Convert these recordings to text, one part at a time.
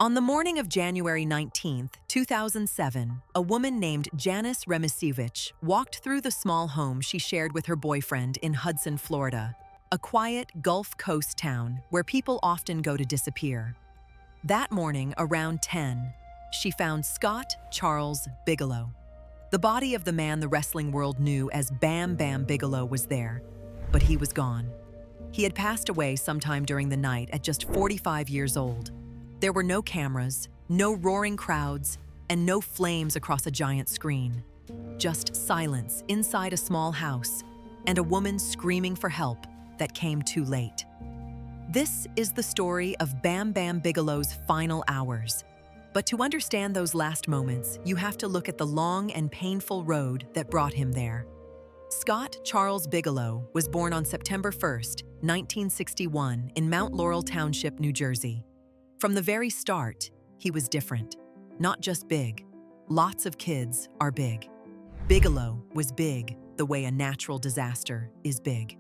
On the morning of January 19, 2007, a woman named Janice Remisiewicz walked through the small home she shared with her boyfriend in Hudson, Florida, a quiet Gulf Coast town where people often go to disappear. That morning, around 10, she found Scott Charles Bigelow. The body of the man the wrestling world knew as Bam Bam Bigelow was there, but he was gone. He had passed away sometime during the night at just 45 years old. There were no cameras, no roaring crowds, and no flames across a giant screen. Just silence inside a small house and a woman screaming for help that came too late. This is the story of Bam Bam Bigelow's final hours. But to understand those last moments, you have to look at the long and painful road that brought him there. Scott Charles Bigelow was born on September 1st, 1961, in Mount Laurel Township, New Jersey. From the very start, he was different. Not just big. Lots of kids are big. Bigelow was big the way a natural disaster is big.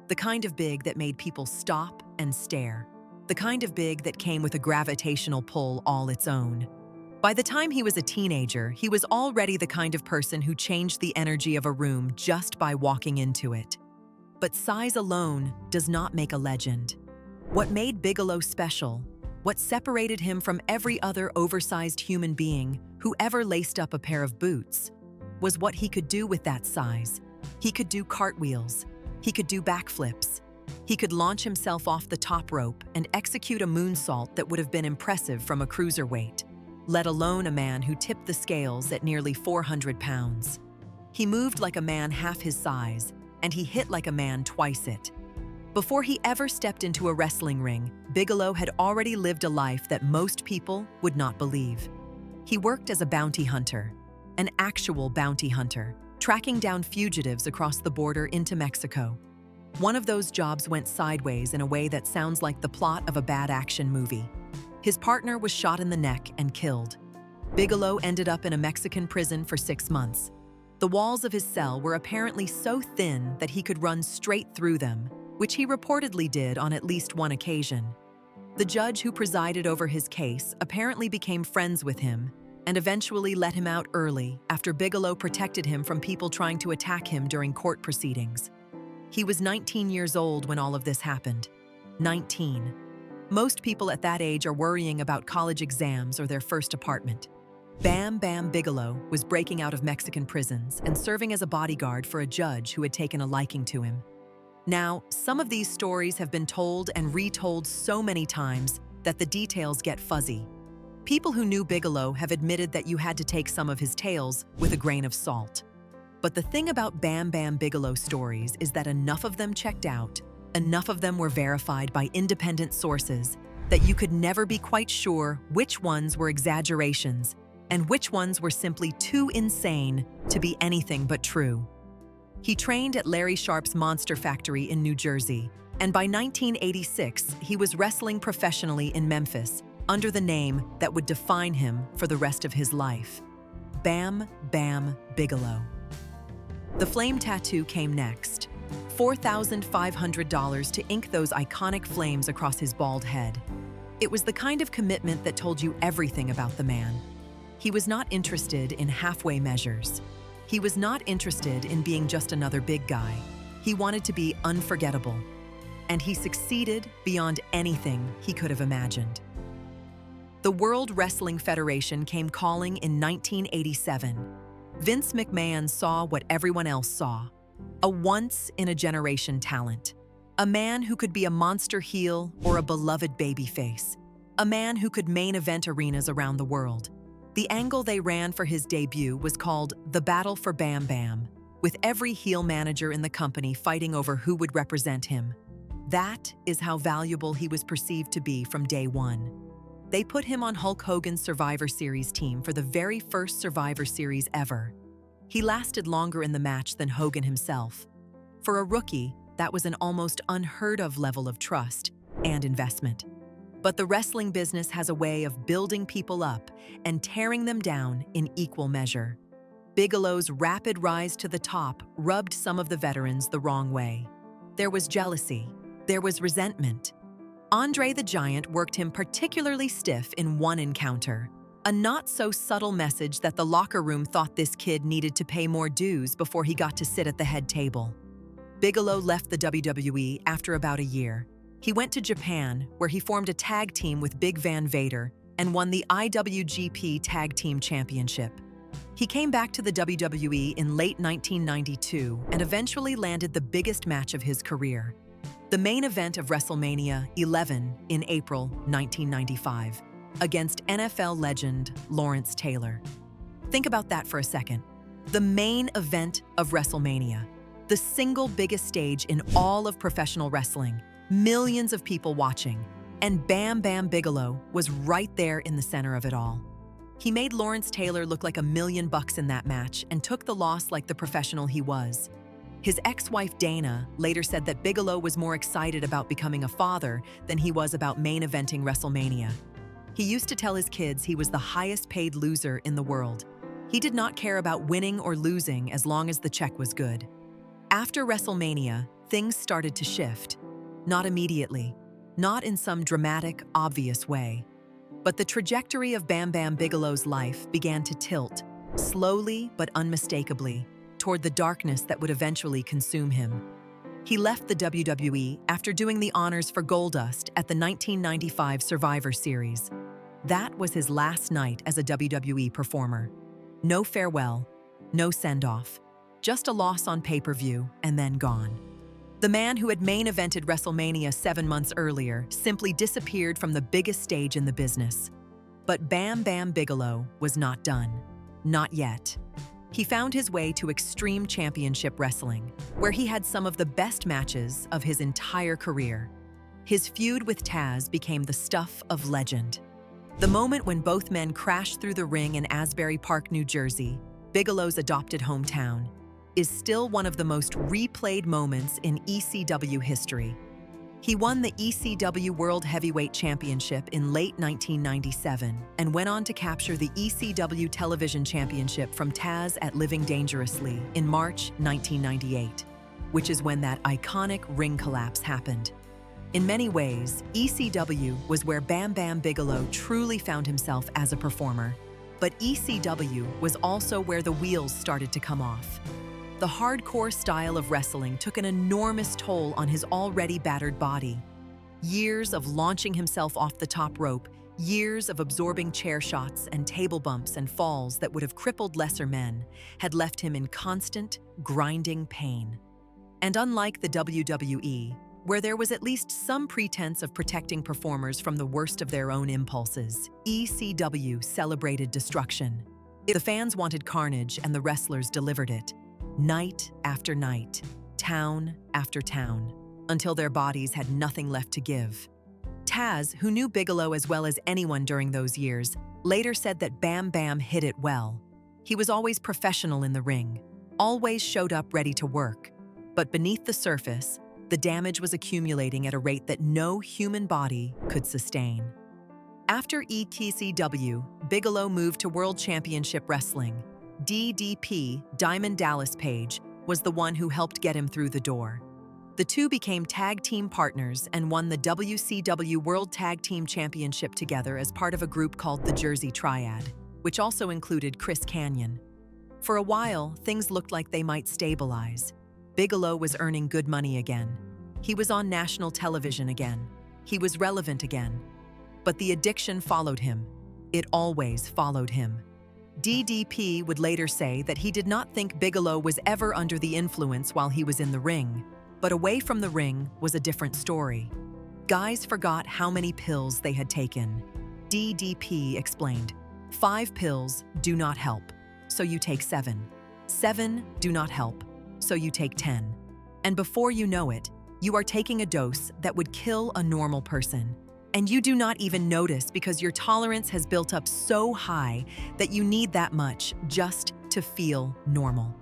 The kind of big that made people stop and stare. The kind of big that came with a gravitational pull all its own. By the time he was a teenager, he was already the kind of person who changed the energy of a room just by walking into it. But size alone does not make a legend. What made Bigelow special, what separated him from every other oversized human being who ever laced up a pair of boots, was what he could do with that size. He could do cartwheels. He could do backflips. He could launch himself off the top rope and execute a moonsault that would have been impressive from a cruiserweight, let alone a man who tipped the scales at nearly 400 pounds. He moved like a man half his size, and he hit like a man twice it. Before he ever stepped into a wrestling ring, Bigelow had already lived a life that most people would not believe. He worked as a bounty hunter, an actual bounty hunter, tracking down fugitives across the border into Mexico. One of those jobs went sideways in a way that sounds like the plot of a bad action movie. His partner was shot in the neck and killed. Bigelow ended up in a Mexican prison for 6 months. The walls of his cell were apparently so thin that he could run straight through them, which he reportedly did on at least one occasion. The judge who presided over his case apparently became friends with him and eventually let him out early after Bigelow protected him from people trying to attack him during court proceedings. He was 19 years old when all of this happened. 19. Most people at that age are worrying about college exams or their first apartment. Bam Bam Bigelow was breaking out of Mexican prisons and serving as a bodyguard for a judge who had taken a liking to him. Now, some of these stories have been told and retold so many times that the details get fuzzy. People who knew Bigelow have admitted that you had to take some of his tales with a grain of salt. But the thing about Bam Bam Bigelow stories is that enough of them checked out, enough of them were verified by independent sources, that you could never be quite sure which ones were exaggerations and which ones were simply too insane to be anything but true. He trained at Larry Sharp's Monster Factory in New Jersey, and by 1986, he was wrestling professionally in Memphis under the name that would define him for the rest of his life: Bam Bam Bigelow. The flame tattoo came next, $4,500 to ink those iconic flames across his bald head. It was the kind of commitment that told you everything about the man. He was not interested in halfway measures. He was not interested in being just another big guy. He wanted to be unforgettable. And he succeeded beyond anything he could have imagined. The World Wrestling Federation came calling in 1987. Vince McMahon saw what everyone else saw: a once-in-a-generation talent. A man who could be a monster heel or a beloved babyface. A man who could main event arenas around the world. The angle they ran for his debut was called the Battle for Bam Bam, with every heel manager in the company fighting over who would represent him. That is how valuable he was perceived to be from day one. They put him on Hulk Hogan's Survivor Series team for the very first Survivor Series ever. He lasted longer in the match than Hogan himself. For a rookie, that was an almost unheard of level of trust and investment. But the wrestling business has a way of building people up and tearing them down in equal measure. Bigelow's rapid rise to the top rubbed some of the veterans the wrong way. There was jealousy. There was resentment. Andre the Giant worked him particularly stiff in one encounter, a not-so-subtle message that the locker room thought this kid needed to pay more dues before he got to sit at the head table. Bigelow left the WWE after about a year. He went to Japan, where he formed a tag team with Big Van Vader and won the IWGP Tag Team Championship. He came back to the WWE in late 1992 and eventually landed the biggest match of his career, the main event of WrestleMania XI in April 1995, against NFL legend Lawrence Taylor. Think about that for a second. The main event of WrestleMania, the single biggest stage in all of professional wrestling, millions of people watching, and Bam Bam Bigelow was right there in the center of it all. He made Lawrence Taylor look like $1 million in that match and took the loss like the professional he was. His ex-wife Dana later said that Bigelow was more excited about becoming a father than he was about main eventing WrestleMania. He used to tell his kids he was the highest paid loser in the world. He did not care about winning or losing as long as the check was good. After WrestleMania, things started to shift. Not immediately, not in some dramatic, obvious way. But the trajectory of Bam Bam Bigelow's life began to tilt, slowly but unmistakably, toward the darkness that would eventually consume him. He left the WWE after doing the honors for Goldust at the 1995 Survivor Series. That was his last night as a WWE performer. No farewell, no send-off, just a loss on pay-per-view and then gone. The man who had main evented WrestleMania 7 months earlier simply disappeared from the biggest stage in the business. But Bam Bam Bigelow was not done. Not yet. He found his way to Extreme Championship Wrestling, where he had some of the best matches of his entire career. His feud with Taz became the stuff of legend. The moment when both men crashed through the ring in Asbury Park, New Jersey, Bigelow's adopted hometown, is still one of the most replayed moments in ECW history. He won the ECW World Heavyweight Championship in late 1997 and went on to capture the ECW Television Championship from Taz at Living Dangerously in March 1998, which is when that iconic ring collapse happened. In many ways, ECW was where Bam Bam Bigelow truly found himself as a performer. But ECW was also where the wheels started to come off. The hardcore style of wrestling took an enormous toll on his already battered body. Years of launching himself off the top rope, years of absorbing chair shots and table bumps and falls that would have crippled lesser men, had left him in constant, grinding pain. And unlike the WWE, where there was at least some pretense of protecting performers from the worst of their own impulses, ECW celebrated destruction. The fans wanted carnage and the wrestlers delivered it. Night after night, town after town, until their bodies had nothing left to give. Taz, who knew Bigelow as well as anyone during those years, later said that Bam Bam hit it well. He was always professional in the ring, always showed up ready to work. But beneath the surface, the damage was accumulating at a rate that no human body could sustain. After ECW, Bigelow moved to World Championship Wrestling. DDP, Diamond Dallas Page, was the one who helped get him through the door. The two became tag team partners and won the WCW World Tag Team Championship together as part of a group called the Jersey Triad, which also included Chris Kanyon. For a while, things looked like they might stabilize. Bigelow was earning good money again. He was on national television again. He was relevant again. But the addiction followed him. It always followed him. DDP would later say that he did not think Bigelow was ever under the influence while he was in the ring, but away from the ring was a different story. Guys forgot how many pills they had taken. DDP explained, 5 pills do not help, so you take 7. 7 do not help, so you take 10. And before you know it, you are taking a dose that would kill a normal person. And you do not even notice because your tolerance has built up so high that you need that much just to feel normal.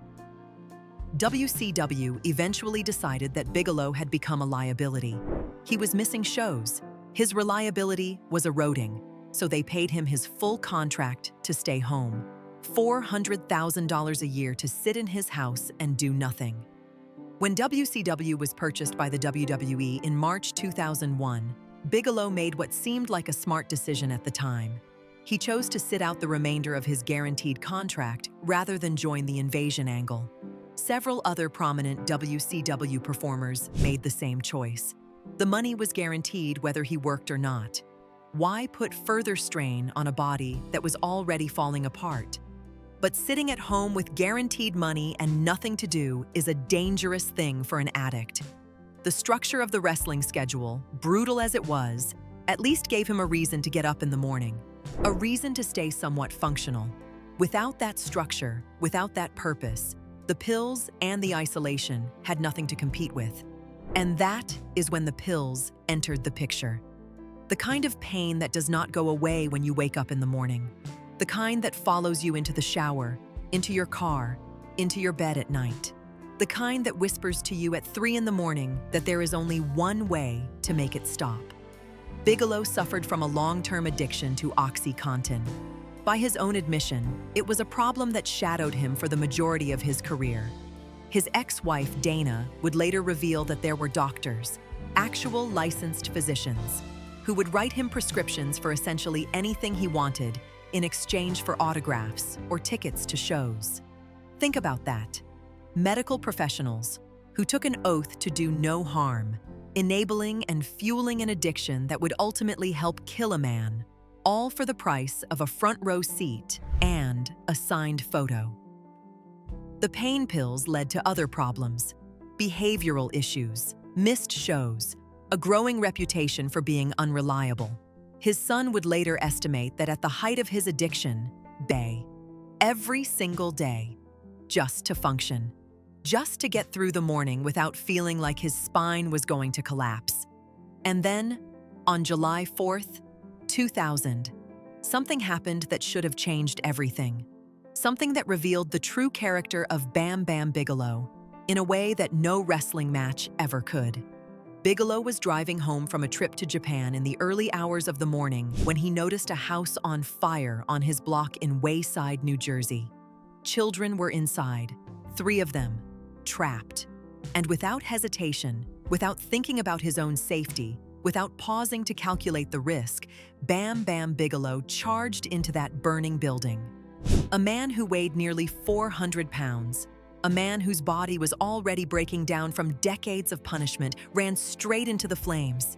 WCW eventually decided that Bigelow had become a liability. He was missing shows. His reliability was eroding, so they paid him his full contract to stay home. $400,000 a year to sit in his house and do nothing. When WCW was purchased by the WWE in March 2001, Bigelow made what seemed like a smart decision at the time. He chose to sit out the remainder of his guaranteed contract rather than join the invasion angle. Several other prominent WCW performers made the same choice. The money was guaranteed whether he worked or not. Why put further strain on a body that was already falling apart? But sitting at home with guaranteed money and nothing to do is a dangerous thing for an addict. The structure of the wrestling schedule, brutal as it was, at least gave him a reason to get up in the morning, a reason to stay somewhat functional. Without that structure, without that purpose, the pills and the isolation had nothing to compete with. And that is when the pills entered the picture. The kind of pain that does not go away when you wake up in the morning. The kind that follows you into the shower, into your car, into your bed at night. The kind that whispers to you at 3 in the morning that there is only one way to make it stop. Bigelow suffered from a long-term addiction to OxyContin. By his own admission, it was a problem that shadowed him for the majority of his career. His ex-wife, Dana, would later reveal that there were doctors, actual licensed physicians, who would write him prescriptions for essentially anything he wanted in exchange for autographs or tickets to shows. Think about that. Medical professionals who took an oath to do no harm, enabling and fueling an addiction that would ultimately help kill a man, all for the price of a front-row seat and a signed photo. The pain pills led to other problems, behavioral issues, missed shows, a growing reputation for being unreliable. His son would later estimate that at the height of his addiction, every single day, just to function, just to get through the morning without feeling like his spine was going to collapse. And then, on July 4th, 2000, something happened that should have changed everything. Something that revealed the true character of Bam Bam Bigelow in a way that no wrestling match ever could. Bigelow was driving home from a trip to Japan in the early hours of the morning when he noticed a house on fire on his block in Wayside, New Jersey. Children were inside, 3 of them, trapped. And without hesitation, without thinking about his own safety, without pausing to calculate the risk, Bam Bam Bigelow charged into that burning building. A man who weighed nearly 400 pounds, a man whose body was already breaking down from decades of punishment, ran straight into the flames.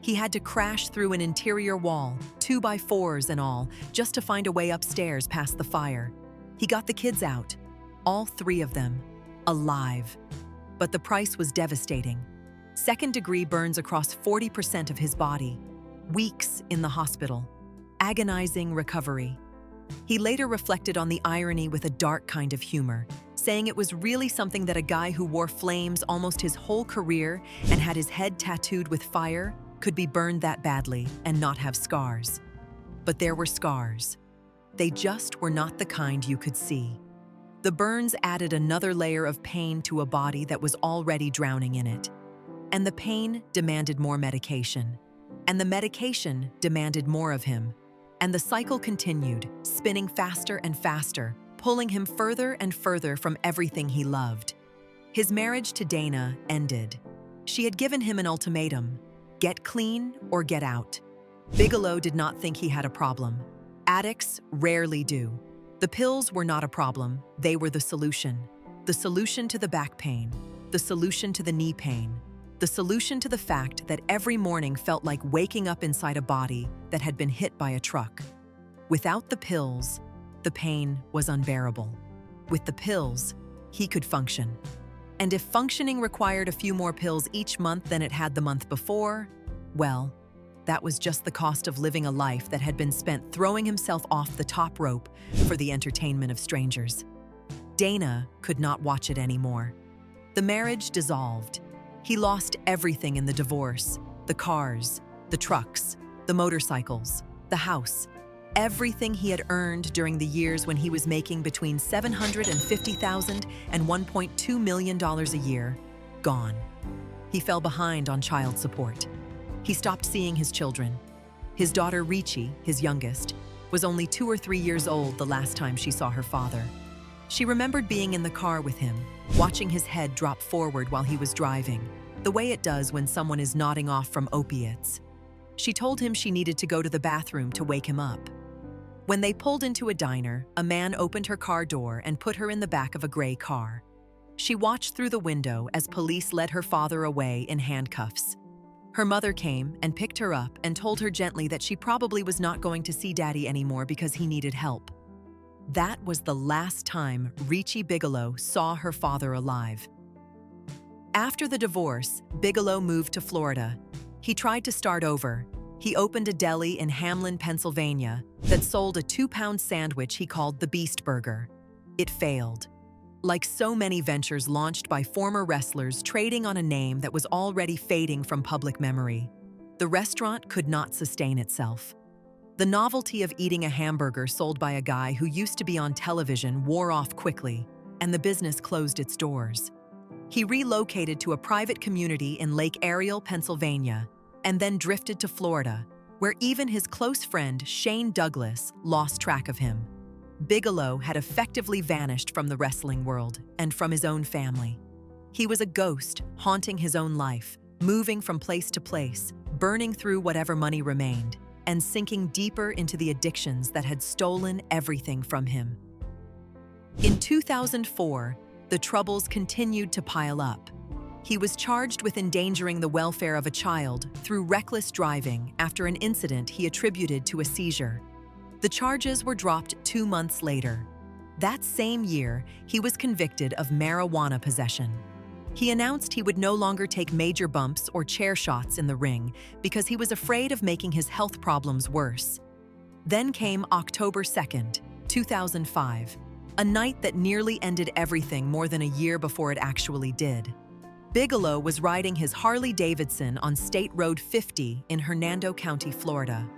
He had to crash through an interior wall, 2x4s and all, just to find a way upstairs past the fire. He got the kids out, all 3 of them, alive. But the price was devastating. Second-degree burns across 40% of his body, weeks in the hospital, agonizing recovery. He later reflected on the irony with a dark kind of humor, saying it was really something that a guy who wore flames almost his whole career and had his head tattooed with fire could be burned that badly and not have scars. But there were scars. They just were not the kind you could see. The burns added another layer of pain to a body that was already drowning in it. And the pain demanded more medication. And the medication demanded more of him. And the cycle continued, spinning faster and faster, pulling him further and further from everything he loved. His marriage to Dana ended. She had given him an ultimatum: get clean or get out. Bigelow did not think he had a problem. Addicts rarely do. The pills were not a problem, they were the solution. The solution to the back pain, the solution to the knee pain, the solution to the fact that every morning felt like waking up inside a body that had been hit by a truck. Without the pills, the pain was unbearable. With the pills, he could function. And if functioning required a few more pills each month than it had the month before, well, that was just the cost of living a life that had been spent throwing himself off the top rope for the entertainment of strangers. Dana could not watch it anymore. The marriage dissolved. He lost everything in the divorce: the cars, the trucks, the motorcycles, the house. Everything he had earned during the years when he was making between $750,000 and $1.2 million a year, gone. He fell behind on child support. He stopped seeing his children. His daughter Richie, his youngest, was only 2 or 3 years old the last time she saw her father. She remembered being in the car with him, watching his head drop forward while he was driving, the way it does when someone is nodding off from opiates. She told him she needed to go to the bathroom to wake him up. When they pulled into a diner, a man opened her car door and put her in the back of a gray car. She watched through the window as police led her father away in handcuffs. Her mother came and picked her up and told her gently that she probably was not going to see Daddy anymore because he needed help. That was the last time Richie Bigelow saw her father alive. After the divorce, Bigelow moved to Florida. He tried to start over. He opened a deli in Hamlin, Pennsylvania, that sold a 2-pound sandwich he called the Beast Burger. It failed. Like so many ventures launched by former wrestlers trading on a name that was already fading from public memory, the restaurant could not sustain itself. The novelty of eating a hamburger sold by a guy who used to be on television wore off quickly, and the business closed its doors. He relocated to a private community in Lake Ariel, Pennsylvania, and then drifted to Florida, where even his close friend Shane Douglas lost track of him. Bigelow had effectively vanished from the wrestling world and from his own family. He was a ghost, haunting his own life, moving from place to place, burning through whatever money remained, and sinking deeper into the addictions that had stolen everything from him. In 2004, the troubles continued to pile up. He was charged with endangering the welfare of a child through reckless driving after an incident he attributed to a seizure. The charges were dropped 2 months later. That same year, he was convicted of marijuana possession. He announced he would no longer take major bumps or chair shots in the ring because he was afraid of making his health problems worse. Then came October 2nd, 2005, a night that nearly ended everything more than a year before it actually did. Bigelow was riding his Harley-Davidson on State Road 50 in Hernando County, Florida.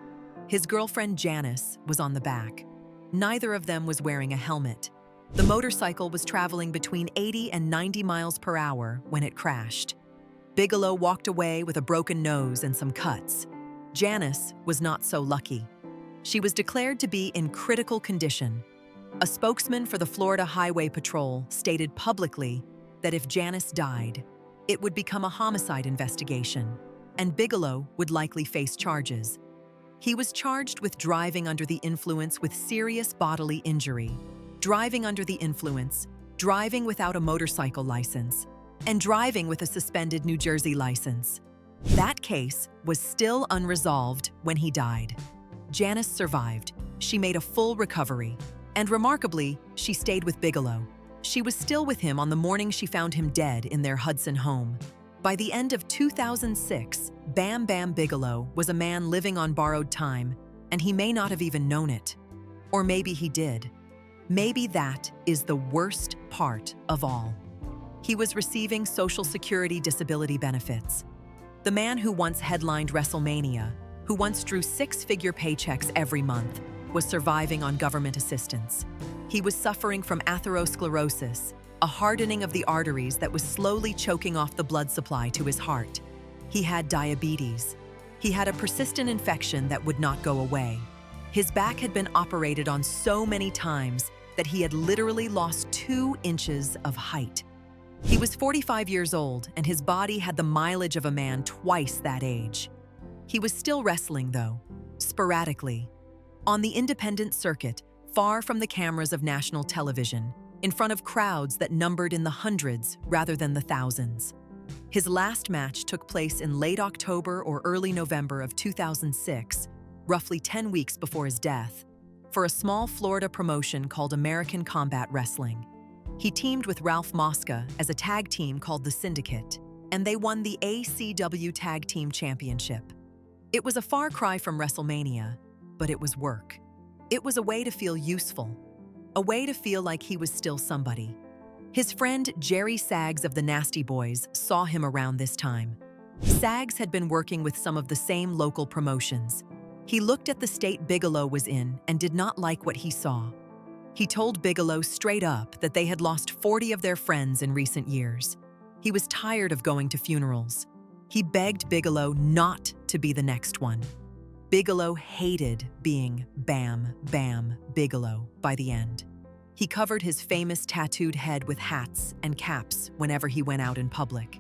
His girlfriend Janice was on the back. Neither of them was wearing a helmet. The motorcycle was traveling between 80 and 90 miles per hour when it crashed. Bigelow walked away with a broken nose and some cuts. Janice was not so lucky. She was declared to be in critical condition. A spokesman for the Florida Highway Patrol stated publicly that if Janice died, it would become a homicide investigation, and Bigelow would likely face charges. He was charged with driving under the influence with serious bodily injury, driving under the influence, driving without a motorcycle license, and driving with a suspended New Jersey license. That case was still unresolved when he died. Janice survived. She made a full recovery, and remarkably, she stayed with Bigelow. She was still with him on the morning she found him dead in their Hudson home. By the end of 2006, Bam Bam Bigelow was a man living on borrowed time, and he may not have even known it. Or maybe he did. Maybe that is the worst part of all. He was receiving Social Security disability benefits. The man who once headlined WrestleMania, who once drew 6-figure paychecks every month, was surviving on government assistance. He was suffering from atherosclerosis, a hardening of the arteries that was slowly choking off the blood supply to his heart. He had diabetes. He had a persistent infection that would not go away. His back had been operated on so many times that he had literally lost 2 inches of height. He was 45 years old, and his body had the mileage of a man twice that age. He was still wrestling, though, sporadically, on the independent circuit, far from the cameras of national television, in front of crowds that numbered in the hundreds rather than the thousands. His last match took place in late October or early November of 2006, roughly 10 weeks before his death, for a small Florida promotion called American Combat Wrestling. He teamed with Ralph Mosca as a tag team called the Syndicate, and they won the ACW Tag Team Championship. It was a far cry from WrestleMania, but it was work. It was a way to feel useful, a way to feel like he was still somebody. His friend Jerry Saggs of the Nasty Boys saw him around this time. Saggs had been working with some of the same local promotions. He looked at the state Bigelow was in and did not like what he saw. He told Bigelow straight up that they had lost 40 of their friends in recent years. He was tired of going to funerals. He begged Bigelow not to be the next one. Bigelow hated being Bam Bam Bigelow by the end. He covered his famous tattooed head with hats and caps whenever he went out in public.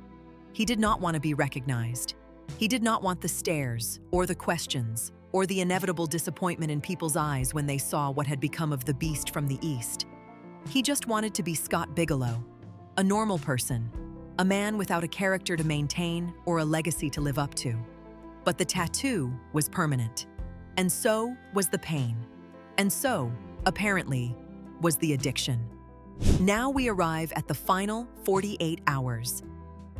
He did not want to be recognized. He did not want the stares, or the questions, or the inevitable disappointment in people's eyes when they saw what had become of the beast from the East. He just wanted to be Scott Bigelow, a normal person, a man without a character to maintain or a legacy to live up to. But the tattoo was permanent. And so was the pain. And so, apparently, was the addiction. Now we arrive at the final 48 hours.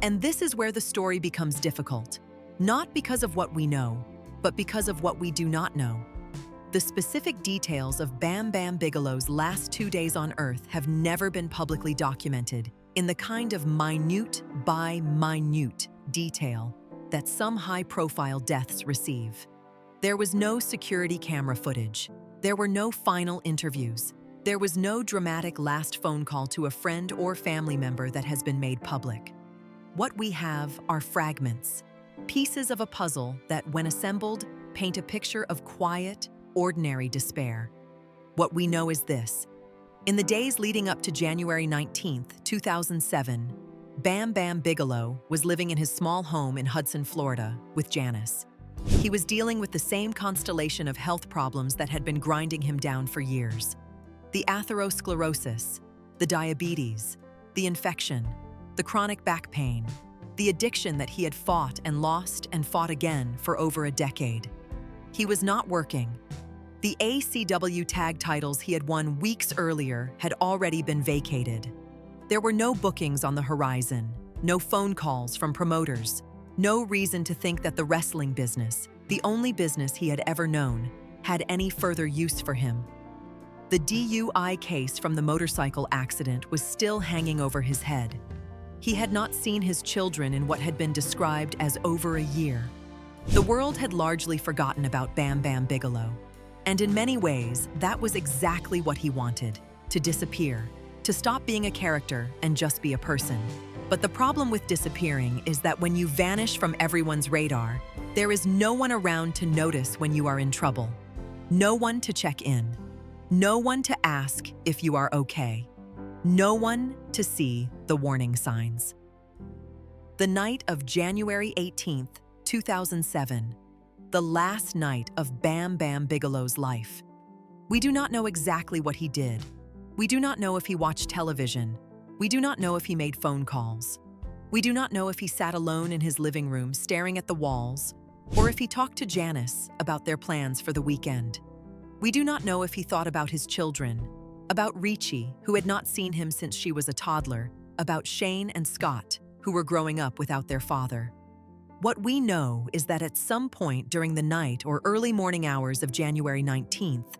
And this is where the story becomes difficult, not because of what we know, but because of what we do not know. The specific details of Bam Bam Bigelow's last 2 days on Earth have never been publicly documented in the kind of minute by minute detail that some high-profile deaths receive. There was no security camera footage. There were no final interviews. There was no dramatic last phone call to a friend or family member that has been made public. What we have are fragments, pieces of a puzzle that, when assembled, paint a picture of quiet, ordinary despair. What we know is this. In the days leading up to January 19th, 2007, Bam Bam Bigelow was living in his small home in Hudson, Florida, with Janice. He was dealing with the same constellation of health problems that had been grinding him down for years. The atherosclerosis, the diabetes, the infection, the chronic back pain, the addiction that he had fought and lost and fought again for over a decade. He was not working. The ACW tag titles he had won weeks earlier had already been vacated. There were no bookings on the horizon, no phone calls from promoters, no reason to think that the wrestling business, the only business he had ever known, had any further use for him. The DUI case from the motorcycle accident was still hanging over his head. He had not seen his children in what had been described as over a year. The world had largely forgotten about Bam Bam Bigelow. And in many ways, that was exactly what he wanted, to disappear, to stop being a character and just be a person. But the problem with disappearing is that when you vanish from everyone's radar, there is no one around to notice when you are in trouble. No one to check in. No one to ask if you are okay. No one to see the warning signs. The night of January 18th, 2007, the last night of Bam Bam Bigelow's life. We do not know exactly what he did. We do not know if he watched television. We do not know if he made phone calls. We do not know if he sat alone in his living room staring at the walls, or if he talked to Janice about their plans for the weekend. We do not know if he thought about his children, about Richie, who had not seen him since she was a toddler, about Shane and Scott, who were growing up without their father. What we know is that at some point during the night or early morning hours of January 19th,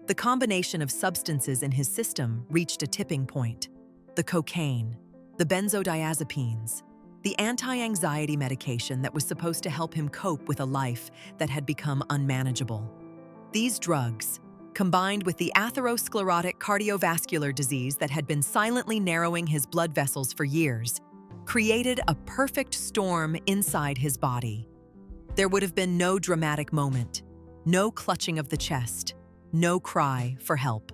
the combination of substances in his system reached a tipping point. The cocaine, the benzodiazepines, the anti-anxiety medication that was supposed to help him cope with a life that had become unmanageable. These drugs, combined with the atherosclerotic cardiovascular disease that had been silently narrowing his blood vessels for years, created a perfect storm inside his body. There would have been no dramatic moment, no clutching of the chest, no cry for help.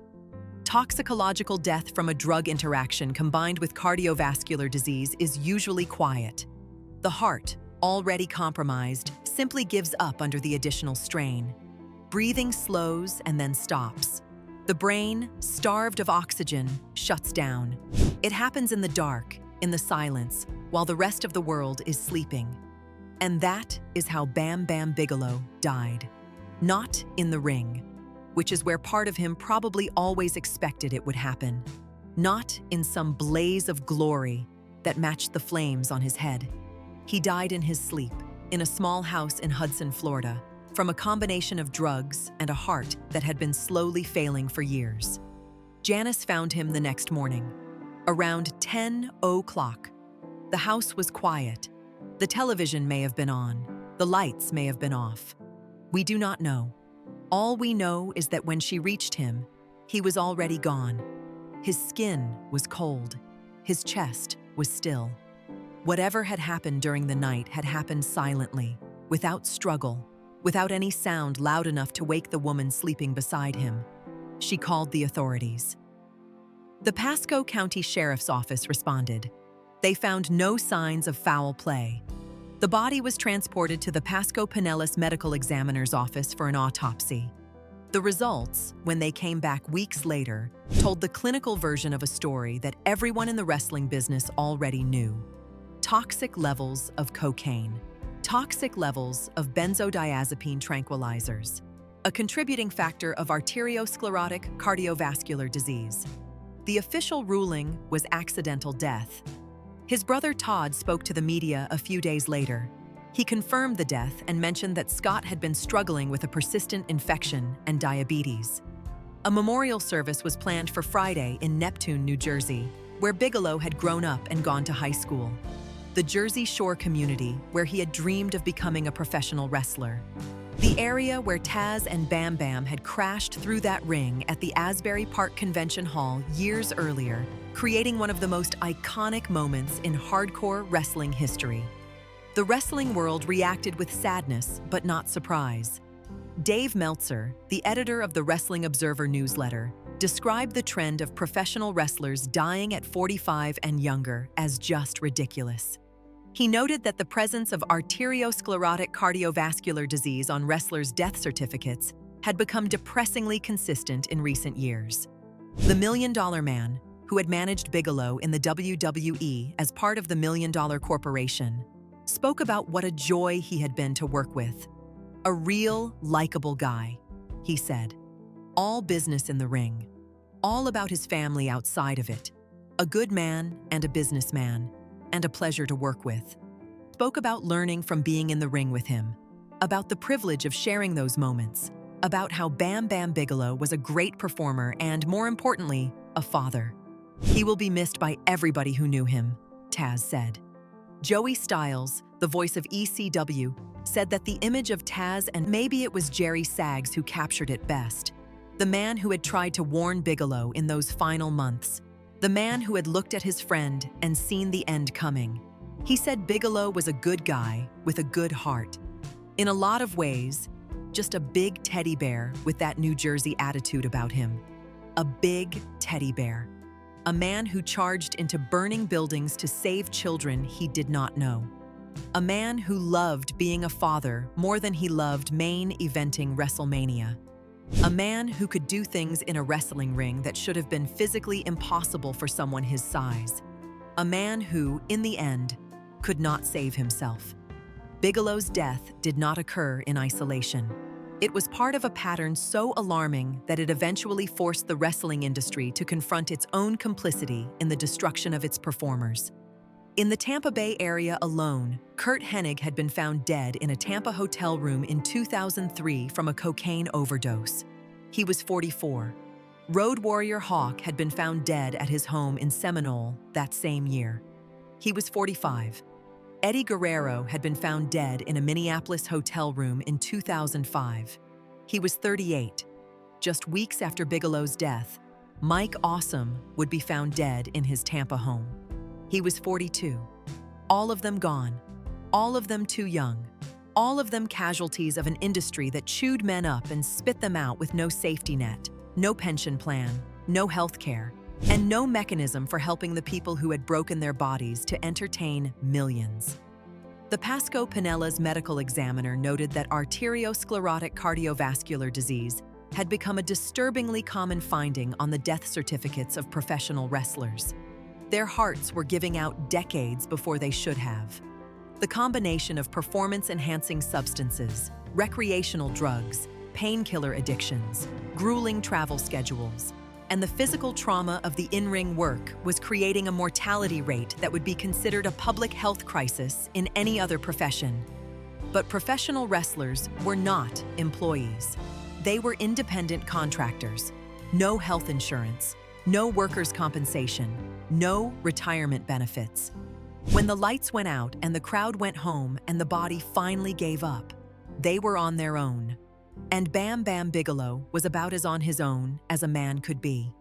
Toxicological death from a drug interaction combined with cardiovascular disease is usually quiet. The heart, already compromised, simply gives up under the additional strain. Breathing slows and then stops. The brain, starved of oxygen, shuts down. It happens in the dark, in the silence, while the rest of the world is sleeping. And that is how Bam Bam Bigelow died. Not in the ring, which is where part of him probably always expected it would happen. Not in some blaze of glory that matched the flames on his head. He died in his sleep, in a small house in Hudson, Florida, from a combination of drugs and a heart that had been slowly failing for years. Janice found him the next morning, around 10 o'clock. The house was quiet. The television may have been on. The lights may have been off. We do not know. All we know is that when she reached him, he was already gone. His skin was cold. His chest was still. Whatever had happened during the night had happened silently, without struggle, without any sound loud enough to wake the woman sleeping beside him. She called the authorities. The Pasco County Sheriff's Office responded. They found no signs of foul play. The The body was transported to the Pasco Pinellas Medical Examiner's office for an autopsy. The results, when they came back weeks later, told the clinical version of a story that everyone in the wrestling business already knew. Toxic levels of cocaine. Toxic levels of benzodiazepine tranquilizers, a contributing factor of arteriosclerotic cardiovascular disease. The official ruling was accidental death. His brother Todd spoke to the media a few days later. He confirmed the death and mentioned that Scott had been struggling with a persistent infection and diabetes. A memorial service was planned for Friday in Neptune, New Jersey, where Bigelow had grown up and gone to high school. The Jersey Shore community, where he had dreamed of becoming a professional wrestler. The area where Taz and Bam Bam had crashed through that ring at the Asbury Park Convention Hall years earlier, creating one of the most iconic moments in hardcore wrestling history. The wrestling world reacted with sadness, but not surprise. Dave Meltzer, the editor of the Wrestling Observer newsletter, described the trend of professional wrestlers dying at 45 and younger as just ridiculous. He noted that the presence of arteriosclerotic cardiovascular disease on wrestlers' death certificates had become depressingly consistent in recent years. The $1 Million Man, who had managed Bigelow in the WWE as part of the $1 Million Corporation, spoke about what a joy he had been to work with. A real, likable guy, he said. All business in the ring. All about his family outside of it. A good man and a businessman, and a pleasure to work with. Spoke about learning from being in the ring with him. About the privilege of sharing those moments. About how Bam Bam Bigelow was a great performer and, more importantly, a father. He will be missed by everybody who knew him, Taz said. Joey Styles, the voice of ECW, said that the image of Taz, and maybe it was Jerry Saggs who captured it best, the man who had tried to warn Bigelow in those final months, the man who had looked at his friend and seen the end coming. He said Bigelow was a good guy with a good heart. In a lot of ways, just a big teddy bear with that New Jersey attitude about him. A big teddy bear. A man who charged into burning buildings to save children he did not know. A man who loved being a father more than he loved main eventing WrestleMania. A man who could do things in a wrestling ring that should have been physically impossible for someone his size. A man who, in the end, could not save himself. Bigelow's death did not occur in isolation. It was part of a pattern so alarming that it eventually forced the wrestling industry to confront its own complicity in the destruction of its performers. In the Tampa Bay area alone, Curt Hennig had been found dead in a Tampa hotel room in 2003 from a cocaine overdose. He was 44. Road Warrior Hawk had been found dead at his home in Seminole that same year. He was 45. Eddie Guerrero had been found dead in a Minneapolis hotel room in 2005. He was 38. Just weeks after Bigelow's death, Mike Awesome would be found dead in his Tampa home. He was 42. All of them gone. All of them too young. All of them casualties of an industry that chewed men up and spit them out with no safety net, no pension plan, no health care, and no mechanism for helping the people who had broken their bodies to entertain millions. The Pasco Pinellas Medical Examiner noted that arteriosclerotic cardiovascular disease had become a disturbingly common finding on the death certificates of professional wrestlers. Their hearts were giving out decades before they should have. The combination of performance-enhancing substances, recreational drugs, painkiller addictions, grueling travel schedules, and the physical trauma of the in-ring work was creating a mortality rate that would be considered a public health crisis in any other profession. But professional wrestlers were not employees. They were independent contractors. No health insurance, no workers' compensation, no retirement benefits. When the lights went out and the crowd went home and the body finally gave up, they were on their own. And Bam Bam Bigelow was about as on his own as a man could be.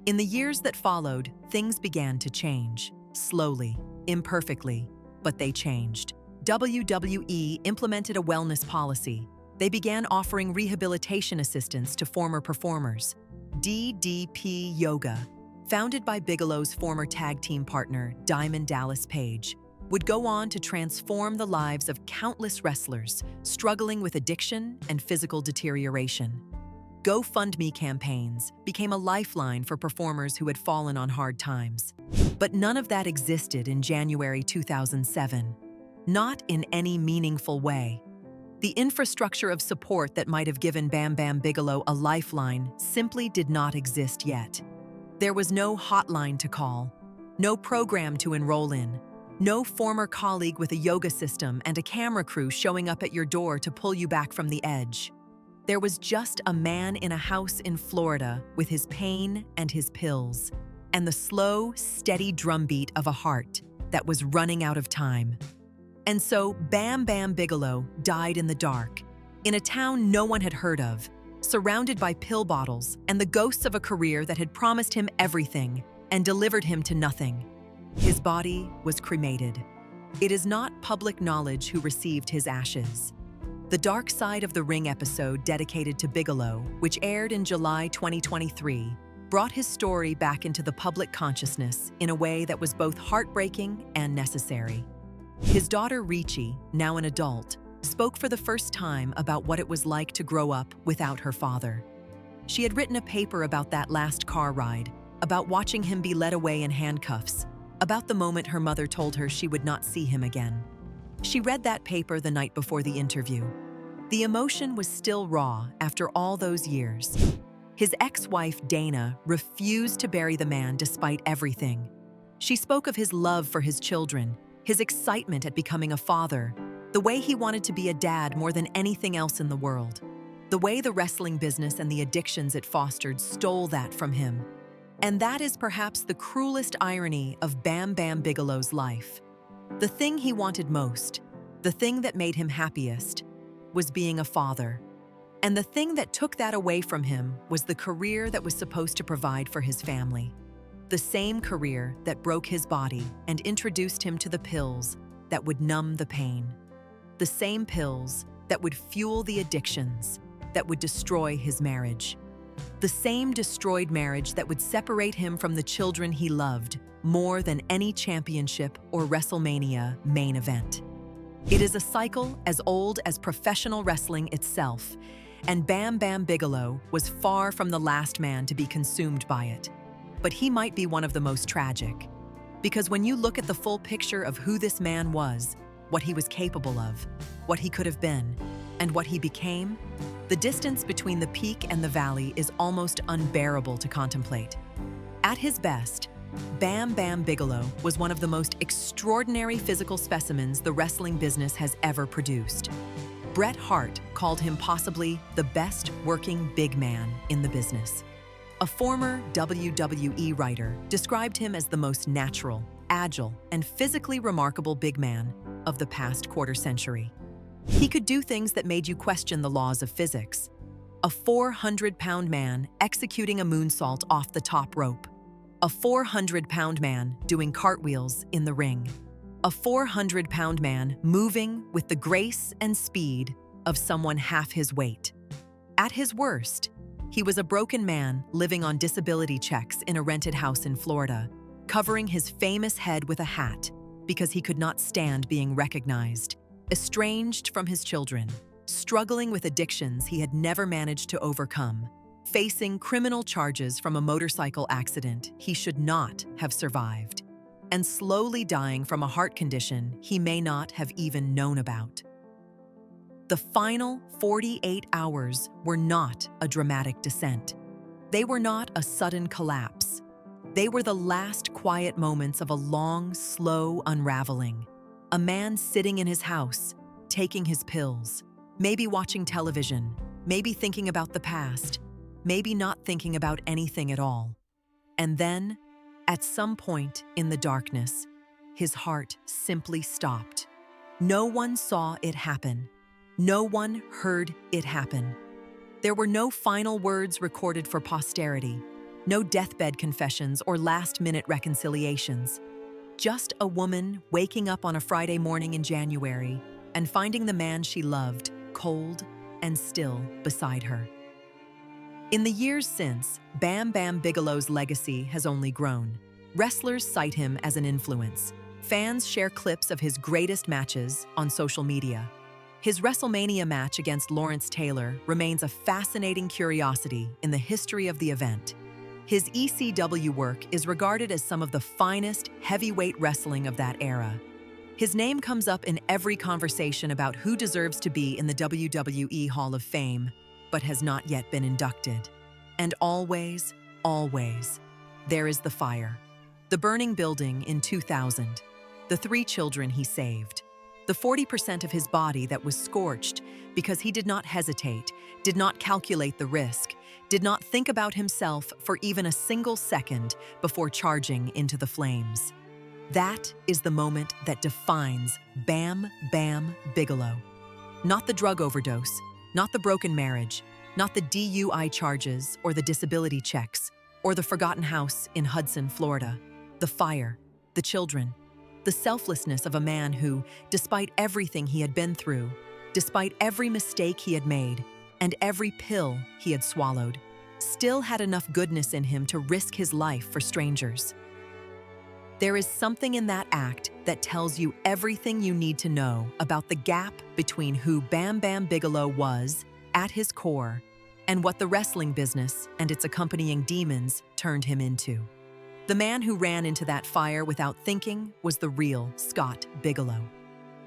In the years that followed, things began to change. Slowly, imperfectly, but they changed. WWE implemented a wellness policy. They began offering rehabilitation assistance to former performers. DDP Yoga, founded by Bigelow's former tag team partner, Diamond Dallas Page, would go on to transform the lives of countless wrestlers struggling with addiction and physical deterioration. GoFundMe campaigns became a lifeline for performers who had fallen on hard times. But none of that existed in January 2007. Not in any meaningful way. The infrastructure of support that might have given Bam Bam Bigelow a lifeline simply did not exist yet. There was no hotline to call, no program to enroll in, no former colleague with a yoga system and a camera crew showing up at your door to pull you back from the edge. There was just a man in a house in Florida with his pain and his pills, and the slow, steady drumbeat of a heart that was running out of time. And so Bam Bam Bigelow died in the dark, in a town no one had heard of, surrounded by pill bottles and the ghosts of a career that had promised him everything and delivered him to nothing. His body was cremated. It is not public knowledge who received his ashes. The Dark Side of the Ring episode dedicated to Bigelow, which aired in July 2023, brought his story back into the public consciousness in a way that was both heartbreaking and necessary. His daughter Ricci, now an adult, spoke for the first time about what it was like to grow up without her father. She had written a paper about that last car ride, about watching him be led away in handcuffs, about the moment her mother told her she would not see him again. She read that paper the night before the interview. The emotion was still raw after all those years. His ex-wife, Dana, refused to bury the man despite everything. She spoke of his love for his children, his excitement at becoming a father, the way he wanted to be a dad more than anything else in the world, the way the wrestling business and the addictions it fostered stole that from him. And that is perhaps the cruelest irony of Bam Bam Bigelow's life. The thing he wanted most, the thing that made him happiest, was being a father. And the thing that took that away from him was the career that was supposed to provide for his family. The same career that broke his body and introduced him to the pills that would numb the pain. The same pills that would fuel the addictions, that would destroy his marriage. The same destroyed marriage that would separate him from the children he loved more than any championship or WrestleMania main event. It is a cycle as old as professional wrestling itself, and Bam Bam Bigelow was far from the last man to be consumed by it. But he might be one of the most tragic. Because when you look at the full picture of who this man was, what he was capable of, what he could have been, and what he became, the distance between the peak and the valley is almost unbearable to contemplate. At his best, Bam Bam Bigelow was one of the most extraordinary physical specimens the wrestling business has ever produced. Bret Hart called him possibly the best working big man in the business. A former WWE writer described him as the most natural, agile, and physically remarkable big man of the past quarter century. He could do things that made you question the laws of physics. A 400-pound man executing a moonsault off the top rope. A 400-pound man doing cartwheels in the ring. A 400-pound man moving with the grace and speed of someone half his weight. At his worst, he was a broken man living on disability checks in a rented house in Florida, covering his famous head with a hat because he could not stand being recognized, estranged from his children, struggling with addictions he had never managed to overcome, facing criminal charges from a motorcycle accident he should not have survived, and slowly dying from a heart condition he may not have even known about. The final 48 hours were not a dramatic descent. They were not a sudden collapse. They were the last quiet moments of a long, slow unraveling. A man sitting in his house, taking his pills, maybe watching television, maybe thinking about the past, maybe not thinking about anything at all. And then, at some point in the darkness, his heart simply stopped. No one saw it happen. No one heard it happen. There were no final words recorded for posterity, no deathbed confessions or last-minute reconciliations. Just a woman waking up on a Friday morning in January and finding the man she loved cold and still beside her. In the years since, Bam Bam Bigelow's legacy has only grown. Wrestlers cite him as an influence. Fans share clips of his greatest matches on social media. His WrestleMania match against Lawrence Taylor remains a fascinating curiosity in the history of the event. His ECW work is regarded as some of the finest heavyweight wrestling of that era. His name comes up in every conversation about who deserves to be in the WWE Hall of Fame, but has not yet been inducted. And always, always, there is the fire. The burning building in 2000. The 3 children he saved. The 40% of his body that was scorched because he did not hesitate, did not calculate the risk, did not think about himself for even a single second before charging into the flames. That is the moment that defines Bam Bam Bigelow. Not the drug overdose, not the broken marriage, not the DUI charges or the disability checks, or the forgotten house in Hudson, Florida. The fire, the children, the selflessness of a man who, despite everything he had been through, despite every mistake he had made, and every pill he had swallowed, still had enough goodness in him to risk his life for strangers. There is something in that act that tells you everything you need to know about the gap between who Bam Bam Bigelow was, at his core, and what the wrestling business and its accompanying demons turned him into. The man who ran into that fire without thinking was the real Scott Bigelow.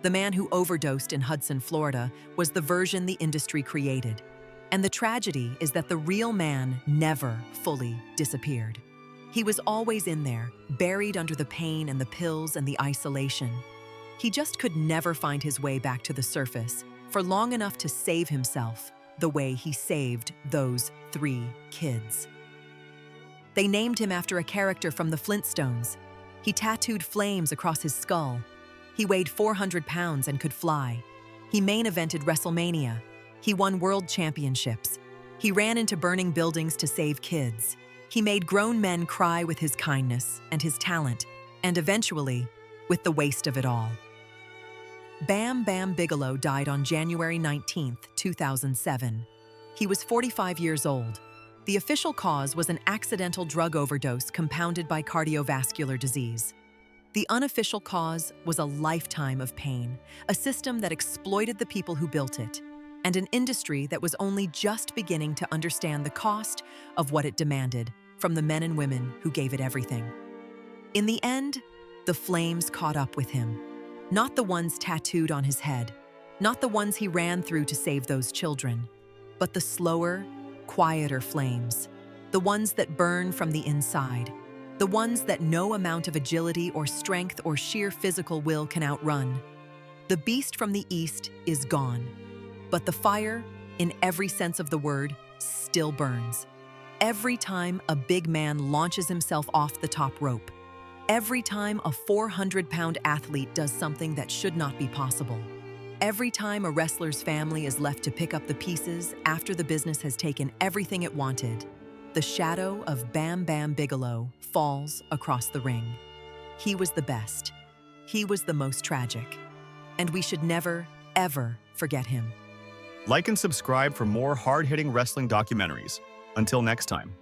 The man who overdosed in Hudson, Florida, was the version the industry created. And the tragedy is that the real man never fully disappeared. He was always in there, buried under the pain and the pills and the isolation. He just could never find his way back to the surface for long enough to save himself the way he saved those 3 kids. They named him after a character from the Flintstones. He tattooed flames across his skull. He weighed 400 pounds and could fly. He main evented WrestleMania. He won world championships. He ran into burning buildings to save kids. He made grown men cry with his kindness and his talent, and eventually, with the waste of it all. Bam Bam Bigelow died on January 19, 2007. He was 45 years old. The official cause was an accidental drug overdose compounded by cardiovascular disease. The unofficial cause was a lifetime of pain, a system that exploited the people who built it, and an industry that was only just beginning to understand the cost of what it demanded from the men and women who gave it everything. In the end, the flames caught up with him. Not the ones tattooed on his head, not the ones he ran through to save those children, but the slower, quieter flames, the ones that burn from the inside, the ones that no amount of agility or strength or sheer physical will can outrun. The beast from the east is gone, but the fire, in every sense of the word, still burns. Every time a big man launches himself off the top rope, every time a 400-pound athlete does something that should not be possible, every time a wrestler's family is left to pick up the pieces after the business has taken everything it wanted, the shadow of Bam Bam Bigelow falls across the ring. He was the best. He was the most tragic. And we should never, ever forget him. Like and subscribe for more hard-hitting wrestling documentaries. Until next time.